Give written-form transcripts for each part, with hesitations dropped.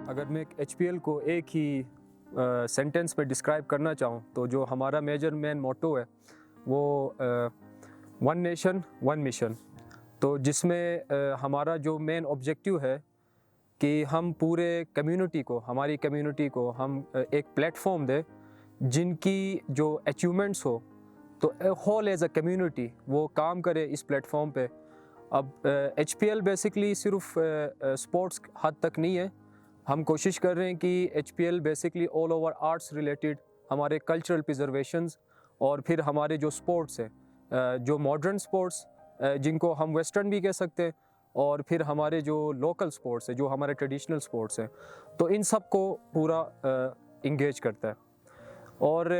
अगर मैं HPL को एक ही सेंटेंस में डिस्क्राइब करना चाहूँ तो जो हमारा मेजर मेन मोटो है वो वन नेशन वन मिशन। तो जिसमें हमारा जो मेन ऑब्जेक्टिव है कि हम पूरे कम्युनिटी को, हमारी कम्युनिटी को हम एक प्लेटफॉर्म दें जिनकी जो अचीवमेंट्स हो तो होल एज अ कम्युनिटी वो काम करे इस प्लेटफॉर्म पे। अब HPL बेसिकली सिर्फ स्पोर्ट्स हद तक नहीं है, हम कोशिश कर रहे हैं कि HPL basically all over arts related, हमारे कल्चरल प्रिजर्वेशंस और फिर हमारे जो स्पोर्ट्स हैं, जो मॉडर्न स्पोर्ट्स जिनको हम वेस्टर्न भी कह सकते हैं, और फिर हमारे जो लोकल स्पोर्ट्स हैं, जो हमारे ट्रेडिशनल स्पोर्ट्स हैं, तो इन सब को पूरा इंगेज करता है। और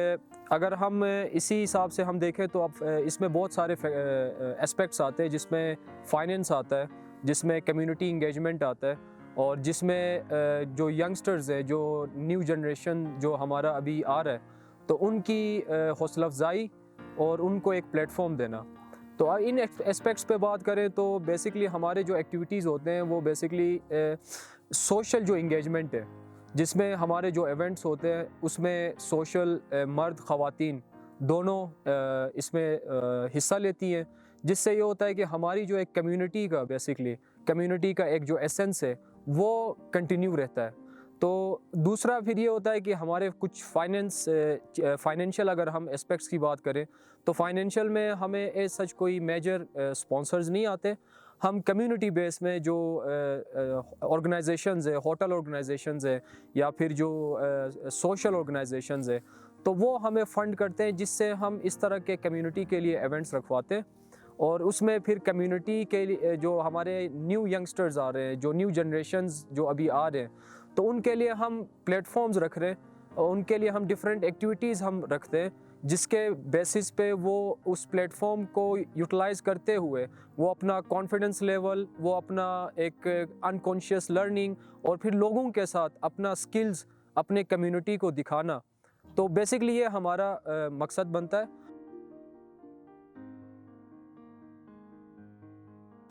अगर हम इसी हिसाब से हम देखें तो अब इसमें बहुत सारे एस्पेक्ट्स आते हैं, जिसमें फाइनेंस आता है, जिसमें कम्युनिटी इंगेजमेंट आता है, और जिसमें जो यंगस्टर्स है, जो न्यू जनरेशन जो हमारा अभी आ रहा है, तो उनकी हौसला अफजाई और उनको एक प्लेटफॉर्म देना। तो इन एस्पेक्ट्स पे बात करें तो बेसिकली हमारे जो एक्टिविटीज़ होते हैं वो बेसिकली सोशल जो इंगेजमेंट है, जिसमें हमारे जो इवेंट्स होते हैं उसमें सोशल मर्द ख़वातीन दोनों इसमें हिस्सा लेती हैं, जिससे ये होता है कि हमारी जो एक कम्युनिटी का बेसिकली कम्युनिटी का एक जो एसेंस है वो कंटिन्यू रहता है। तो दूसरा फिर ये होता है कि हमारे कुछ फाइनेंशियल अगर हम एस्पेक्ट्स की बात करें तो फाइनेंशियल में हमें एज सच कोई मेजर स्पॉन्सर्स नहीं आते। हम कम्युनिटी बेस में जो ऑर्गेनाइजेशंस है, होटल ऑर्गेनाइजेशंस है या फिर जो सोशल ऑर्गेनाइजेशंस है, तो वो हमें फ़ंड करते हैं, जिससे हम इस तरह के कम्युनिटी के लिए इवेंट्स रखवाते हैं। और उसमें फिर कम्युनिटी के लिए जो हमारे न्यू यंगस्टर्स आ रहे हैं, जो न्यू जनरेशन्स जो अभी आ रहे हैं, तो उनके लिए हम प्लेटफॉर्म्स रख रहे हैं और उनके लिए हम डिफरेंट एक्टिविटीज़ हम रखते हैं, जिसके बेसिस पे वो उस प्लेटफॉर्म को यूटिलाइज़ करते हुए वो अपना कॉन्फिडेंस लेवल, वो अपना एक अनकॉन्शियस लर्निंग और फिर लोगों के साथ अपना स्किल्स अपने कम्युनिटी को दिखाना। तो बेसिकली ये हमारा मकसद बनता है।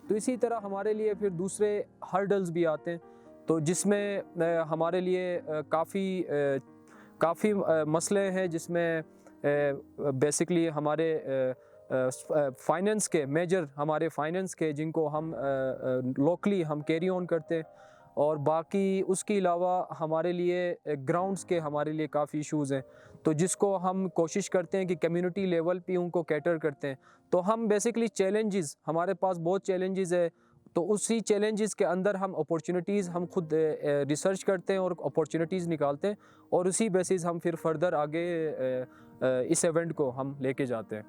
तो इसी तरह हमारे लिए फिर दूसरे हर्डल्स भी आते हैं, तो जिसमें हमारे लिए काफ़ी मसले हैं, जिसमें बेसिकली हमारे फाइनेंस के मेजर हमारे फाइनेंस के जिनको हम लोकली हम कैरी ऑन करते हैं, और बाकी उसके अलावा हमारे लिए ग्राउंड्स के हमारे लिए काफ़ी इश्यूज़ हैं, तो जिसको हम कोशिश करते हैं कि कम्युनिटी लेवल पे उनको कैटर करते हैं। तो हम बेसिकली चैलेंजेस, हमारे पास बहुत चैलेंजेस है, तो उसी चैलेंजेस के अंदर हम अपॉर्चुनिटीज़ हम खुद रिसर्च करते हैं और अपॉर्चुनिटीज़ निकालते हैं, और उसी बेसिस हम फिर फर्दर आगे इस इवेंट को हम लेके जाते हैं।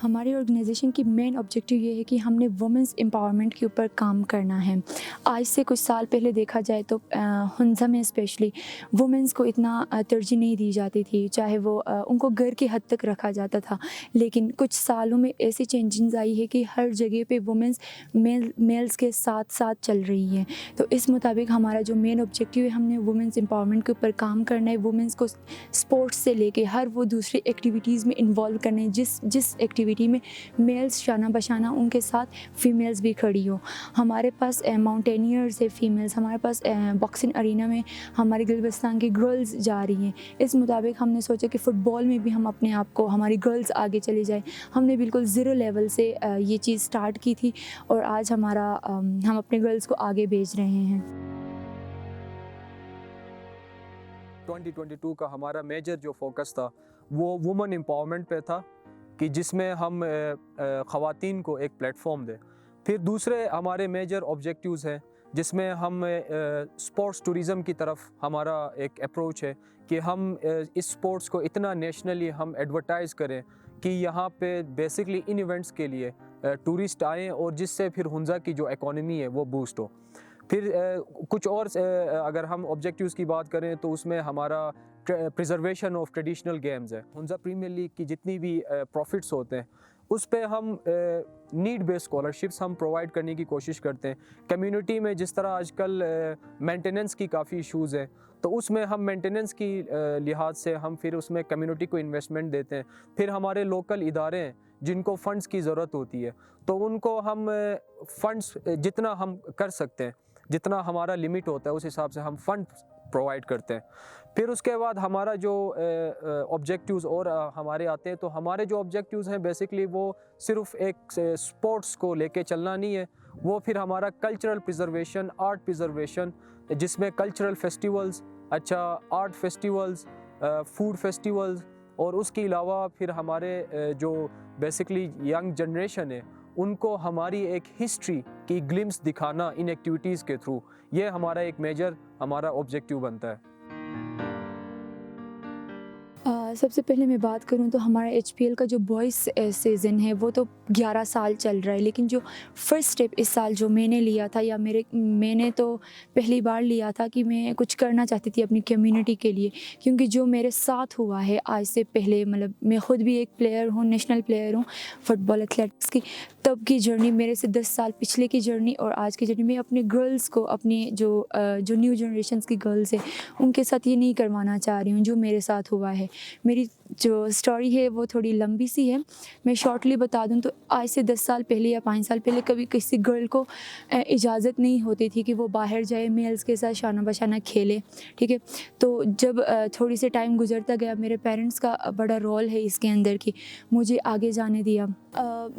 हमारी ऑर्गेनाइजेशन की मेन ऑब्जेक्टिव ये है कि हमने वुमेंस एम्पावरमेंट के ऊपर काम करना है। आज से कुछ साल पहले देखा जाए तो हुंज़ा में स्पेशली वुमेंस को इतना तरजीह नहीं दी जाती थी, चाहे वो उनको घर के हद तक रखा जाता था। लेकिन कुछ सालों में ऐसी चेंजिंग्स आई है कि हर जगह पे वुमेंस मेल्स के साथ साथ चल रही हैं। तो इस मुताबिक हमारा जो मेन ऑब्जेक्टिव है, हमने वुमेंस एम्पावरमेंट के ऊपर काम करना है। वुमेंस को स्पोर्ट्स से लेके हर वो दूसरी एक्टिविटीज़ में इन्वॉल्व करना है, जिस एक्टिविटी में मेल्स शाना बशाना उनके साथ फीमेल्स भी खड़ी हो। हमारे पास माउंटेनियर्स है फीमेल्स, हमारे पास बॉक्सिंग अरीना में हमारी गिलबिस्तान की गर्ल्स जा रही हैं। इस मुताबिक हमने सोचा कि फ़ुटबॉल में भी हम अपने आप को, हमारी गर्ल्स आगे चली जाए। हमने बिल्कुल ज़ीरो लेवल से ये चीज़ स्टार्ट की थी और आज हम अपने गर्ल्स को आगे भेज रहे हैं। 2022 का हमारा मेजर जो फोकस था वो वुमेन एम्पावरमेंट पे था, कि जिसमें हम ख़वातीन को एक प्लेटफॉर्म दें। फिर दूसरे हमारे मेजर ऑब्जेक्टिव्स हैं, जिसमें हम स्पोर्ट्स टूरिज़म की तरफ हमारा एक अप्रोच है कि हम इस स्पोर्ट्स को इतना नेशनली हम एडवर्टाइज़ करें कि यहाँ पे बेसिकली इन इवेंट्स के लिए टूरिस्ट आएँ, और जिससे फिर हुंज़ा की जो इकॉनमी है वो बूस्ट हो। फिर कुछ और अगर हम ऑब्जेक्टिव्स की बात करें तो उसमें हमारा प्रिजर्वेशन ऑफ ट्रेडिशनल गेम्स है। हुंज़ा प्रीमियर लीग की जितनी भी प्रॉफिट्स होते हैं उस पे हम नीड बेस्ड स्कॉलरशिप्स हम प्रोवाइड करने की कोशिश करते हैं। कम्युनिटी में जिस तरह आजकल मेंटेनेंस की काफ़ी इश्यूज़ हैं, तो उसमें हम मेंटेनेंस की लिहाज से हम फिर उसमें कम्युनिटी को इन्वेस्टमेंट देते हैं। फिर हमारे लोकल इदारे हैं जिनको फ़ंड्स की ज़रूरत होती है, तो उनको हम फ़ंड्स जितना हम कर सकते हैं, जितना हमारा लिमिट होता है उस हिसाब से हम फ़ंड प्रोवाइड करते हैं। फिर उसके बाद हमारा जो ऑब्जेक्टिव्स और हमारे आते हैं, तो हमारे जो ऑब्जेक्टिव्स हैं बेसिकली वो सिर्फ एक स्पोर्ट्स को लेके चलना नहीं है, वो फिर हमारा कल्चरल प्रिजर्वेशन, आर्ट प्रिजर्वेशन, जिसमें कल्चरल फेस्टिवल्स, अच्छा आर्ट फेस्टिवल्स, फूड फेस्टिवल्स, और उसके अलावा फिर हमारे जो बेसिकली यंग जनरेशन है उनको हमारी एक हिस्ट्री की ग्लिम्स दिखाना इन एक्टिविटीज़ के थ्रू, ये हमारा एक मेजर हमारा ऑब्जेक्टिव बनता है। सबसे पहले मैं बात करूं तो हमारा HPL का जो बॉयज़ सीज़न है वो तो 11 साल चल रहा है, लेकिन जो फ़र्स्ट स्टेप इस साल जो मैंने लिया था, या मैंने तो पहली बार लिया था कि मैं कुछ करना चाहती थी अपनी कम्युनिटी के लिए, क्योंकि जो मेरे साथ हुआ है आज से पहले, मतलब मैं ख़ुद भी एक प्लेयर हूँ, नेशनल प्लेयर हूँ फुटबॉल एथलेटिक्स की, तब की जर्नी मेरे से 10 साल पिछले की जर्नी और आज की जर्नी में अपने गर्ल्स को, अपनी जो न्यू जनरेशन्स की गर्ल्स है उनके साथ ये नहीं करवाना चाह रही हूँ जो मेरे साथ हुआ है। मेरी जो स्टोरी है वो थोड़ी लंबी सी है, मैं शॉर्टली बता दूं तो आज से 10 साल पहले या 5 साल पहले कभी किसी गर्ल को इजाज़त नहीं होती थी कि वो बाहर जाए मेल्स के साथ शाना बशाना खेले, ठीक है। तो जब थोड़ी से टाइम गुजरता गया, मेरे पेरेंट्स का बड़ा रोल है इसके अंदर कि मुझे आगे जाने दिया।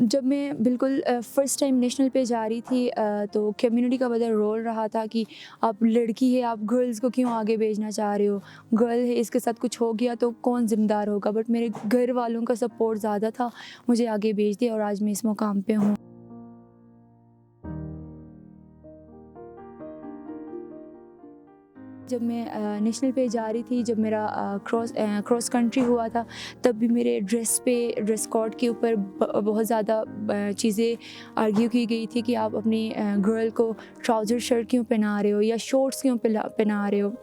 जब मैं बिल्कुल फ़र्स्ट टाइम नेशनल पे जा रही थी तो कम्युनिटी का बड़ा रोल रहा था कि आप लड़की है, आप गर्ल्स को क्यों आगे भेजना चाह रहे हो, गर्ल है इसके साथ कुछ हो गया तो कौन ज़िम्मेदार होगा। बट मेरे घर वालों का सपोर्ट ज़्यादा था, मुझे आगे भेज दिया और आज मैं इस मुकाम पे हूँ। जब मैं नेशनल पे जा रही थी, जब मेरा क्रॉस कंट्री हुआ था, तब भी मेरे ड्रेस कोड के ऊपर बहुत ज़्यादा चीज़ें आर्ग्यू की गई थी कि आप अपनी गर्ल को ट्राउज़र शर्ट क्यों पहना रहे हो या शॉर्ट्स क्यों पहना रहे हो।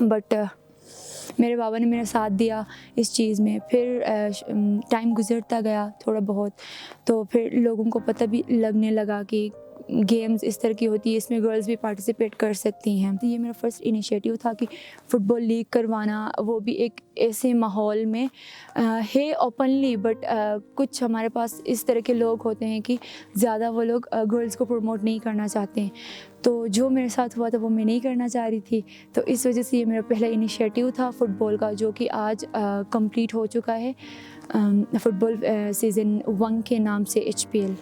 बट मेरे बाबा ने मेरा साथ दिया इस चीज़ में। फिर टाइम गुजरता गया थोड़ा बहुत, तो फिर लोगों को पता भी लगने लगा कि गेम्स इस तरह की होती है, इसमें गर्ल्स भी पार्टिसिपेट कर सकती हैं। तो ये मेरा फ़र्स्ट इनिशिएटिव था कि फ़ुटबॉल लीग करवाना, वो भी एक ऐसे माहौल में है ओपनली, बट कुछ हमारे पास इस तरह के लोग होते हैं कि ज़्यादा वो लोग गर्ल्स को प्रमोट नहीं करना चाहते हैं। तो जो मेरे साथ हुआ था वो मैं नहीं करना चाह रही थी, तो इस वजह से ये मेरा पहला इनिशिएटिव था फ़ुटबॉल का, जो कि आज कंप्लीट हो चुका है फ़ुटबॉल सीज़न 1 के नाम से HPL।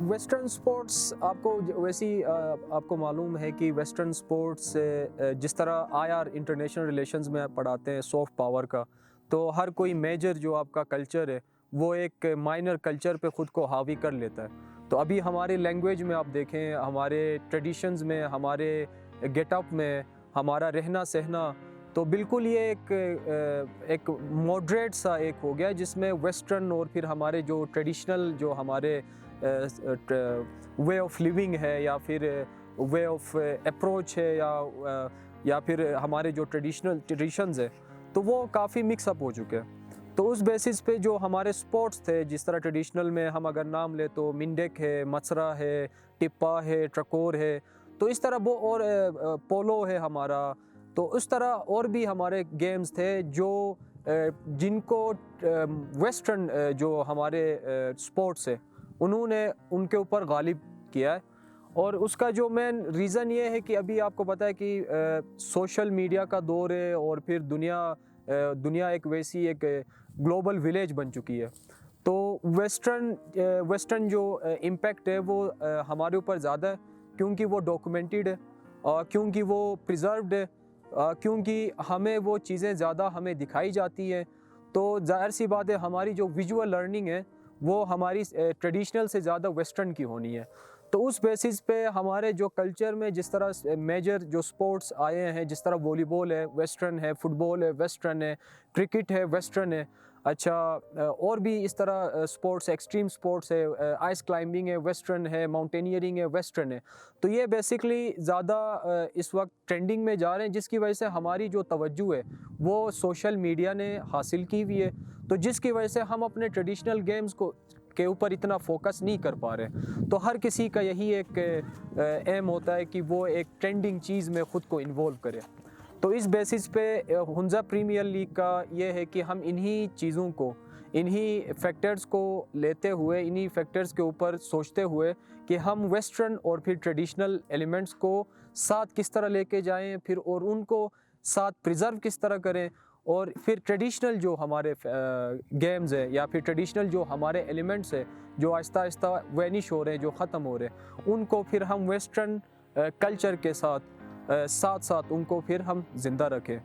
वेस्टर्न स्पोर्ट्स आपको मालूम है कि वेस्टर्न स्पोर्ट्स जिस तरह IR इंटरनेशनल रिलेशंस में आप पढ़ाते हैं सॉफ्ट पावर का, तो हर कोई मेजर जो आपका कल्चर है वो एक माइनर कल्चर पे ख़ुद को हावी कर लेता है। तो अभी हमारे लैंग्वेज में आप देखें, हमारे ट्रेडिशंस में, हमारे गेटअप में, हमारा रहना सहना, तो बिल्कुल ये एक मॉडरेट सा एक हो गया जिसमें वेस्टर्न और फिर हमारे जो ट्रेडिशनल जो हमारे वे ऑफ लिविंग है या फिर वे ऑफ अप्रोच है या फिर हमारे जो ट्रेडिशंस है, तो वो काफ़ी मिक्सअप हो चुके हैं। तो उस बेसिस पे जो हमारे स्पोर्ट्स थे, जिस तरह ट्रेडिशनल में हम अगर नाम ले तो मिंडेक है, मसरा है, टिप्पा है, ट्रकोर है, तो इस तरह वो और पोलो है हमारा, तो उस तरह और भी हमारे गेम्स थे जो जिनको वेस्टर्न जो हमारे स्पोर्ट्स है उन्होंने उनके ऊपर गालिब किया है। और उसका जो मेन रीज़न ये है कि अभी आपको पता है कि सोशल मीडिया का दौर है और फिर दुनिया एक वैसी एक ग्लोबल विलेज बन चुकी है। तो वेस्टर्न जो इम्पैक्ट है वो हमारे ऊपर ज़्यादा है, क्योंकि वो डॉक्यूमेंटेड है, क्योंकि वो प्रिजर्व्ड है, क्योंकि हमें वो चीज़ें ज़्यादा हमें दिखाई जाती हैं। तो ज़ाहिर सी बात है हमारी जो विजुअल लर्निंग है वो हमारी ट्रेडिशनल से ज़्यादा वेस्टर्न की होनी है। तो उस बेसिस पे हमारे जो कल्चर में जिस तरह मेजर जो स्पोर्ट्स आए हैं, जिस तरह वॉलीबॉल है वेस्टर्न है, फुटबॉल है वेस्टर्न है, क्रिकेट है वेस्टर्न है, अच्छा और भी इस तरह स्पोर्ट्स एक्सट्रीम स्पोर्ट्स है, आइस क्लाइंबिंग है वेस्टर्न है, माउंटेनियरिंग है वेस्टर्न है। तो ये बेसिकली ज़्यादा इस वक्त ट्रेंडिंग में जा रहे हैं, जिसकी वजह से हमारी जो तवज्जो है वो सोशल मीडिया ने हासिल की हुई है, तो जिसकी वजह से हम अपने ट्रेडिशनल गेम्स के ऊपर इतना फोकस नहीं कर पा रहे। तो हर किसी का यही एक एम होता है कि वो एक ट्रेंडिंग चीज़ में ख़ुद को इन्वॉल्व करे। तो इस बेसिस पे हुंजा प्रीमियर लीग का ये है कि हम इन्हीं चीज़ों को, इन्हीं फैक्टर्स को लेते हुए, इन्हीं फैक्टर्स के ऊपर सोचते हुए कि हम वेस्टर्न और फिर ट्रेडिशनल एलिमेंट्स को साथ किस तरह लेके जाएं, फिर और उनको साथ प्रिजर्व किस तरह करें, और फिर ट्रेडिशनल जो हमारे गेम्स है या फिर ट्रेडिशनल जो हमारे एलिमेंट्स है जो आहिस्ता आहिस्ता वैनिश हो रहे हैं, जो ख़त्म हो रहे हैं, उनको फिर हम वेस्टर्न कल्चर के साथ साथ साथ उनको फिर हम ज़िंदा रखें।